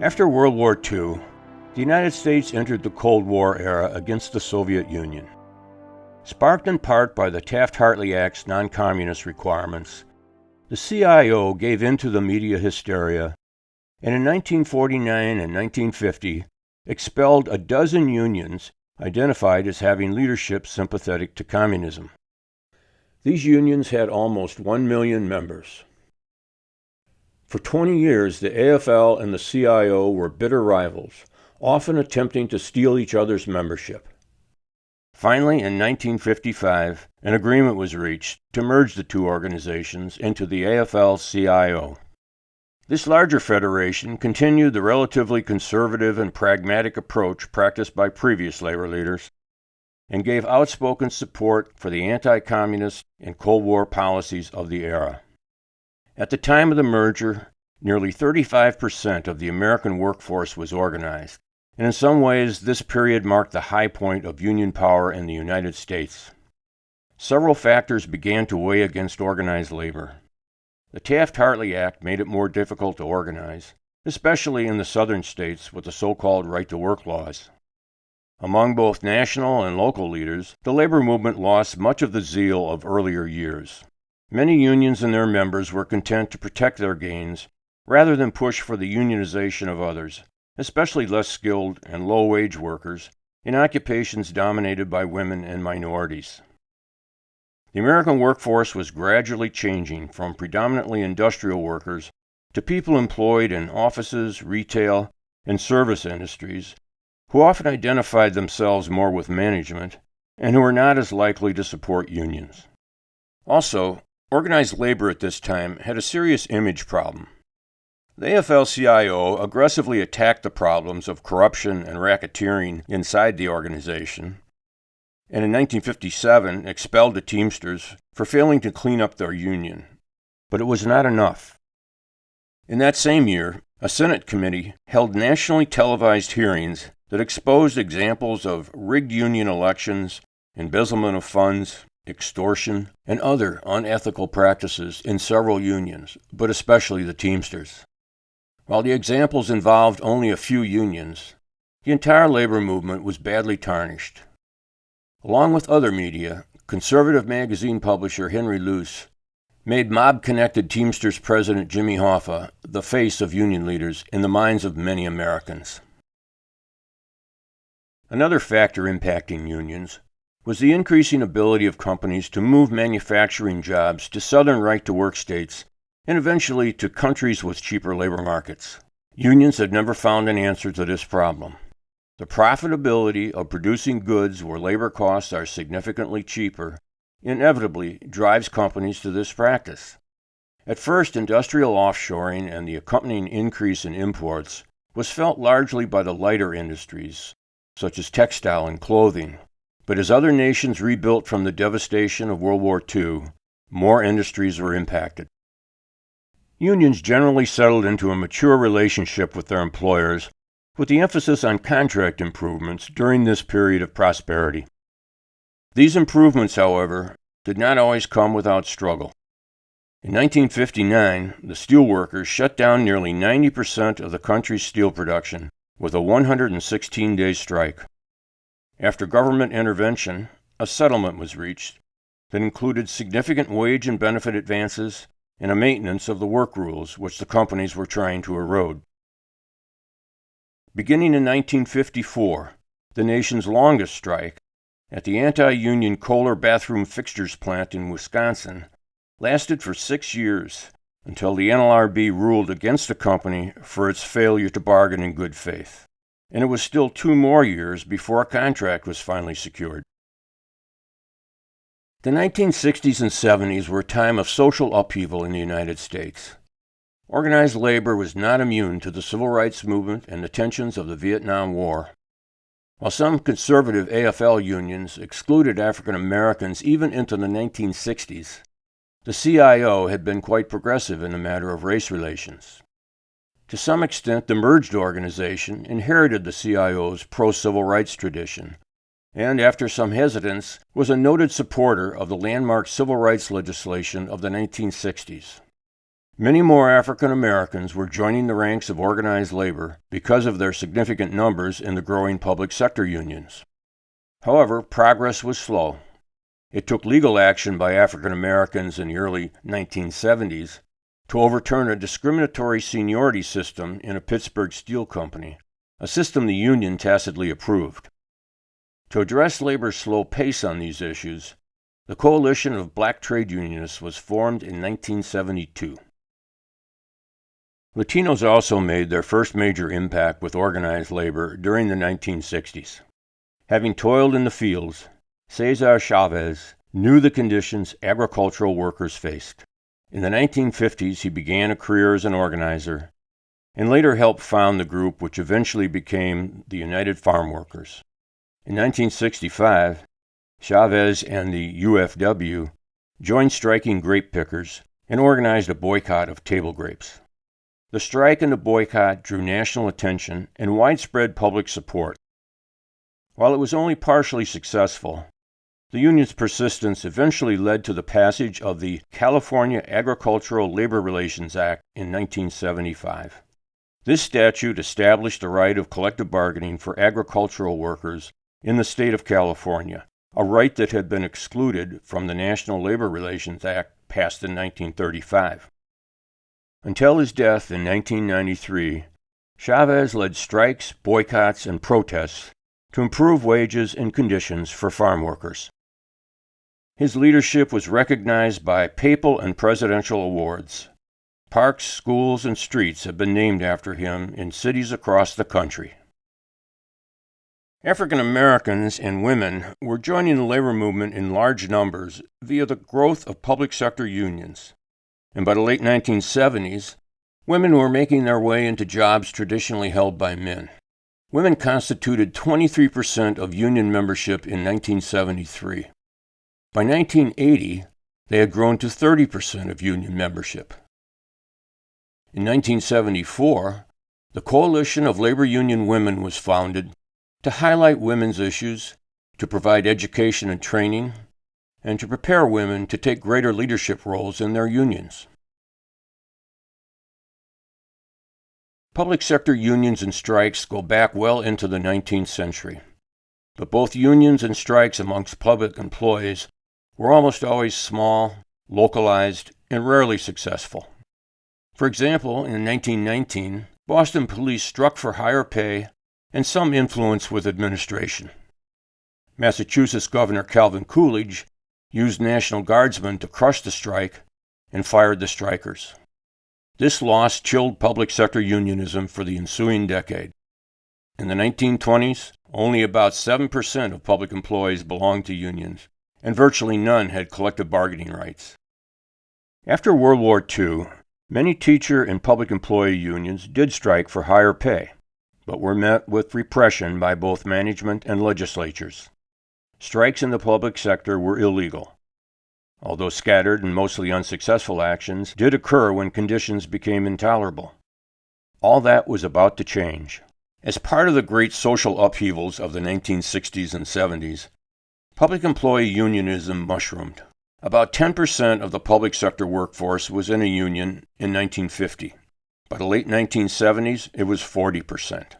After World War II, the United States entered the Cold War era against the Soviet Union. Sparked in part by the Taft Hartley Act's non-communist requirements, the CIO gave in to the media hysteria, and in 1949 and 1950 expelled a dozen unions identified as having leadership sympathetic to communism. These unions had almost 1 million members. For 20 years, the AFL and the CIO were bitter rivals, often attempting to steal each other's membership. Finally, in 1955, an agreement was reached to merge the two organizations into the AFL-CIO. This larger federation continued the relatively conservative and pragmatic approach practiced by previous labor leaders and gave outspoken support for the anti-communist and Cold War policies of the era. At the time of the merger, nearly 35% of the American workforce was organized, and in some ways this period marked the high point of union power in the United States. Several factors began to weigh against organized labor. The Taft Hartley Act made it more difficult to organize, especially in the southern states with the so-called right-to-work laws. Among both national and local leaders, the labor movement lost much of the zeal of earlier years. Many unions and their members were content to protect their gains rather than push for the unionization of others, especially less skilled and low-wage workers in occupations dominated by women and minorities. The American workforce was gradually changing from predominantly industrial workers to people employed in offices, retail, and service industries who often identified themselves more with management and who were not as likely to support unions. Also, organized labor at this time had a serious image problem. The AFL-CIO aggressively attacked the problems of corruption and racketeering inside the organization, and in 1957 expelled the Teamsters for failing to clean up their union. But it was not enough. In that same year, a Senate committee held nationally televised hearings that exposed examples of rigged union elections, embezzlement of funds, extortion, and other unethical practices in several unions, but especially the Teamsters. While the examples involved only a few unions, the entire labor movement was badly tarnished. Along with other media, conservative magazine publisher Henry Luce made mob-connected Teamsters president Jimmy Hoffa the face of union leaders in the minds of many Americans. Another factor impacting unions was the increasing ability of companies to move manufacturing jobs to southern right-to-work states and eventually to countries with cheaper labor markets. Unions had never found an answer to this problem. The profitability of producing goods where labor costs are significantly cheaper inevitably drives companies to this practice. At first, industrial offshoring and the accompanying increase in imports was felt largely by the lighter industries, such as textile and clothing. But as other nations rebuilt from the devastation of World War II, more industries were impacted. Unions generally settled into a mature relationship with their employers, with the emphasis on contract improvements during this period of prosperity. These improvements, however, did not always come without struggle. In 1959, the steelworkers shut down nearly 90% of the country's steel production with a 116-day strike. After government intervention, a settlement was reached that included significant wage and benefit advances and a maintenance of the work rules which the companies were trying to erode. Beginning in 1954, the nation's longest strike, at the anti-union Kohler bathroom fixtures plant in Wisconsin, lasted for 6 years until the NLRB ruled against the company for its failure to bargain in good faith. And it was still 2 more years before a contract was finally secured. The 1960s and 70s were a time of social upheaval in the United States. Organized labor was not immune to the civil rights movement and the tensions of the Vietnam War. While some conservative AFL unions excluded African Americans even into the 1960s, the CIO had been quite progressive in the matter of race relations. To some extent, the merged organization inherited the CIO's pro-civil rights tradition, and after some hesitance, was a noted supporter of the landmark civil rights legislation of the 1960s. Many more African Americans were joining the ranks of organized labor because of their significant numbers in the growing public sector unions. However, progress was slow. It took legal action by African Americans in the early 1970s to overturn a discriminatory seniority system in a Pittsburgh steel company, a system the union tacitly approved. To address labor's slow pace on these issues, the Coalition of Black Trade Unionists was formed in 1972. Latinos also made their first major impact with organized labor during the 1960s. Having toiled in the fields, Cesar Chavez knew the conditions agricultural workers faced. In the 1950s, he began a career as an organizer, and later helped found the group which eventually became the United Farm Workers. In 1965, Chavez and the UFW joined striking grape pickers and organized a boycott of table grapes. The strike and the boycott drew national attention and widespread public support. While it was only partially successful, the union's persistence eventually led to the passage of the California Agricultural Labor Relations Act in 1975. This statute established the right of collective bargaining for agricultural workers in the state of California, a right that had been excluded from the National Labor Relations Act passed in 1935. Until his death in 1993, Chavez led strikes, boycotts, and protests to improve wages and conditions for farm workers. His leadership was recognized by papal and presidential awards. Parks, schools, and streets have been named after him in cities across the country. African Americans and women were joining the labor movement in large numbers via the growth of public sector unions, and by the late 1970s, women were making their way into jobs traditionally held by men. Women constituted 23% of union membership in 1973. By 1980, they had grown to 30% of union membership. In 1974, the Coalition of Labor Union Women was founded to highlight women's issues, to provide education and training, and to prepare women to take greater leadership roles in their unions. Public sector unions and strikes go back well into the 19th century, but both unions and strikes amongst public employees were almost always small, localized, and rarely successful. For example, in 1919, Boston police struck for higher pay and some influence with administration. Massachusetts Governor Calvin Coolidge used National Guardsmen to crush the strike and fired the strikers. This loss chilled public sector unionism for the ensuing decade. In the 1920s, only about 7% of public employees belonged to unions, and virtually none had collective bargaining rights. After World War II, many teacher and public employee unions did strike for higher pay, but were met with repression by both management and legislatures. Strikes in the public sector were illegal, although scattered and mostly unsuccessful actions did occur when conditions became intolerable. All that was about to change. As part of the great social upheavals of the 1960s and 70s, public employee unionism mushroomed. About 10% of the public sector workforce was in a union in 1950. By the late 1970s, it was 40%.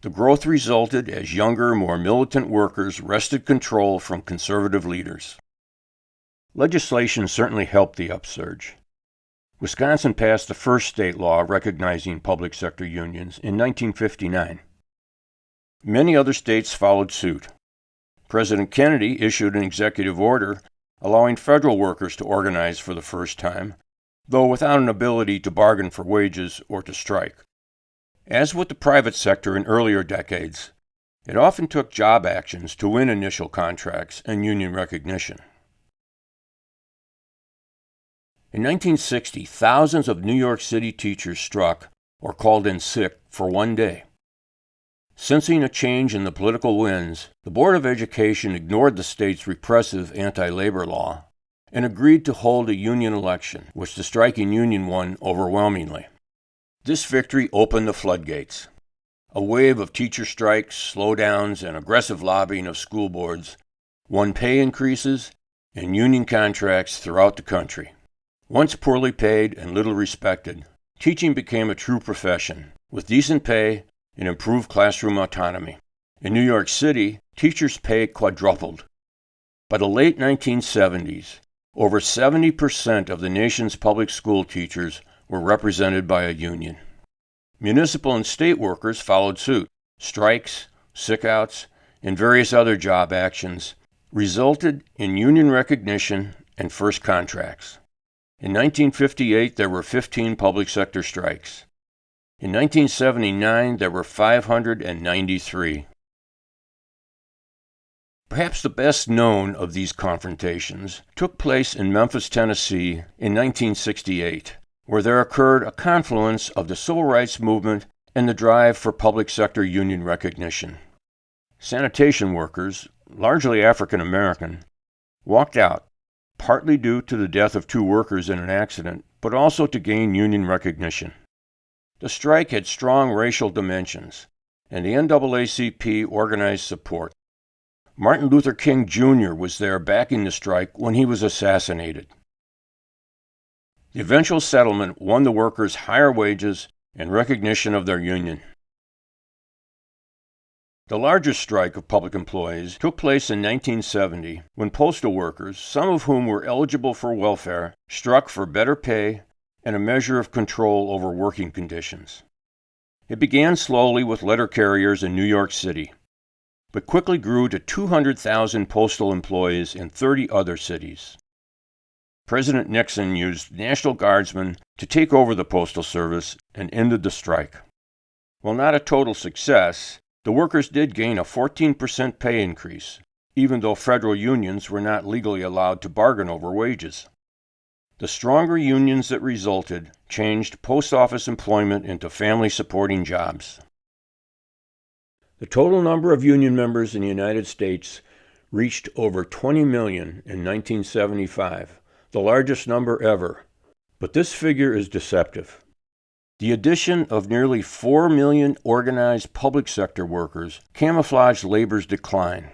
The growth resulted as younger, more militant workers wrested control from conservative leaders. Legislation certainly helped the upsurge. Wisconsin passed the first state law recognizing public sector unions in 1959. Many other states followed suit. President Kennedy issued an executive order allowing federal workers to organize for the first time, though without an ability to bargain for wages or to strike. As with the private sector in earlier decades, it often took job actions to win initial contracts and union recognition. In 1960, thousands of New York City teachers struck or called in sick for one day. Sensing a change in the political winds, the Board of Education ignored the state's repressive anti-labor law and agreed to hold a union election, which the striking union won overwhelmingly. This victory opened the floodgates. A wave of teacher strikes, slowdowns, and aggressive lobbying of school boards won pay increases and union contracts throughout the country. Once poorly paid and little respected, teaching became a true profession, with decent pay and improved classroom autonomy. In New York City, teachers' pay quadrupled. By the late 1970s, over 70% of the nation's public school teachers were represented by a union. Municipal and state workers followed suit. Strikes, sick-outs, and various other job actions resulted in union recognition and first contracts. In 1958, there were 15 public sector strikes. In 1979, there were 593. Perhaps the best known of these confrontations took place in Memphis, Tennessee in 1968, where there occurred a confluence of the civil rights movement and the drive for public sector union recognition. Sanitation workers, largely African American, walked out, partly due to the death of 2 workers in an accident, but also to gain union recognition. The strike had strong racial dimensions, and the NAACP organized support. Martin Luther King Jr. was there backing the strike when he was assassinated. The eventual settlement won the workers higher wages and recognition of their union. The largest strike of public employees took place in 1970 when postal workers, some of whom were eligible for welfare, struck for better pay and a measure of control over working conditions. It began slowly with letter carriers in New York City, but quickly grew to 200,000 postal employees in 30 other cities. President Nixon used National Guardsmen to take over the Postal Service and ended the strike. While not a total success, the workers did gain a 14% pay increase, even though federal unions were not legally allowed to bargain over wages. The stronger unions that resulted changed post office employment into family-supporting jobs. The total number of union members in the United States reached over 20 million in 1975, the largest number ever, but this figure is deceptive. The addition of nearly 4 million organized public sector workers camouflaged labor's decline.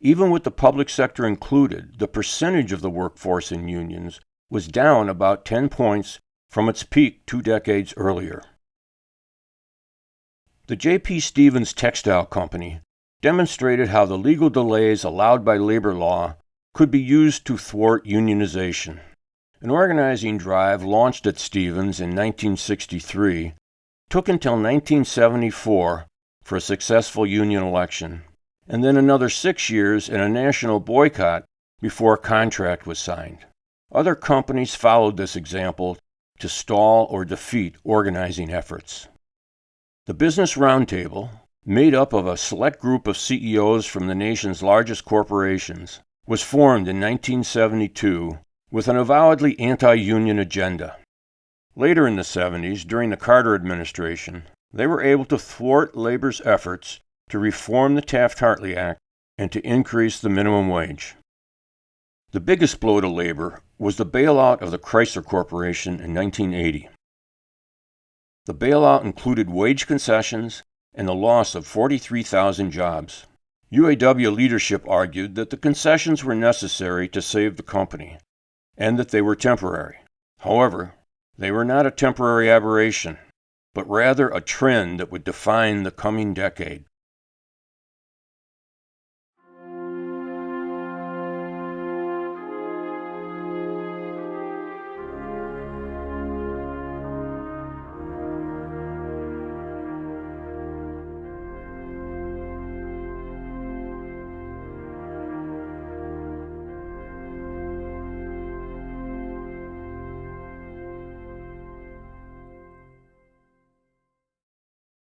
Even with the public sector included, the percentage of the workforce in unions was down about 10 points from its peak 2 decades earlier. The J.P. Stevens Textile Company demonstrated how the legal delays allowed by labor law could be used to thwart unionization. An organizing drive launched at Stevens in 1963 took until 1974 for a successful union election, and then another 6 years in a national boycott before a contract was signed. Other companies followed this example to stall or defeat organizing efforts. The Business Roundtable, made up of a select group of CEOs from the nation's largest corporations, was formed in 1972 with an avowedly anti-union agenda. Later in the 70s, during the Carter administration, they were able to thwart labor's efforts to reform the Taft Hartley Act and to increase the minimum wage. The biggest blow to labor was the bailout of the Chrysler Corporation in 1980. The bailout included wage concessions and the loss of 43,000 jobs. UAW leadership argued that the concessions were necessary to save the company, and that they were temporary. However, they were not a temporary aberration, but rather a trend that would define the coming decade.